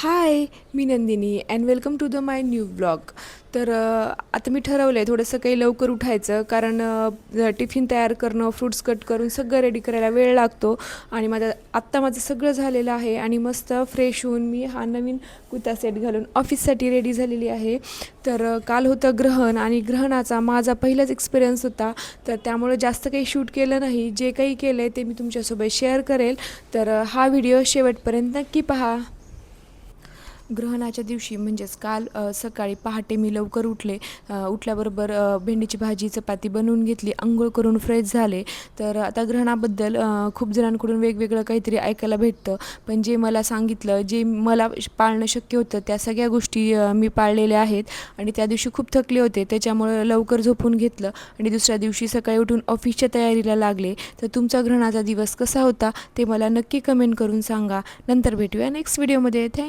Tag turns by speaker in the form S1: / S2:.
S1: हाय, मी Nandini and welcome to the my new blog. तर आता मी ठरवलं आहे थोडंसं काही लवकर उठायचं, कारण टिफिन तयार करणं, फ्रूट्स कट करून सगळं रेडी करायला वेळ लागतो. आणि माझं सगळं झालेलं आहे आणि मस्त फ्रेश होऊन मी हा नवीन कुर्ता सेट घालून ऑफिससाठी रेडी झालेली आहे. तर काल होतं ग्रहण आणि ग्रहणाचा माझा पहिलाच एक्सपिरियन्स होता. तर त्यामुळे जास्त काही शूट केलं नाही. जे काही केलं आहे ते मी तुमच्यासोबत शेअर करेल. तर हा व्हिडिओ शेवटपर्यंत नक्की पहा. ग्रहणाच्या दिवशी म्हणजेच काल सकाळी पहाटे मी लवकर उठले. उठल्याबरोबर भेंडीची भाजी चपाती बनवून घेतली, अंघोळ करून फ्रेश झाले. तर आता ग्रहणाबद्दल खूप जणांकडून वेगवेगळं काहीतरी ऐकायला भेटतं, पण जे मला सांगितलं, जे मला पाळणं शक्य होतं त्या सगळ्या गोष्टी मी पाळलेल्या आहेत. आणि त्या दिवशी खूप थकले होते, त्याच्यामुळं लवकर झोपून घेतलं आणि दुसऱ्या दिवशी सकाळी उठून ऑफिसच्या तयारीला लागले. तर तुमचा ग्रहणाचा दिवस कसा होता ते मला नक्की कमेंट करून सांगा. नंतर भेटूया नेक्स्ट व्हिडिओमध्ये. थँक्यू.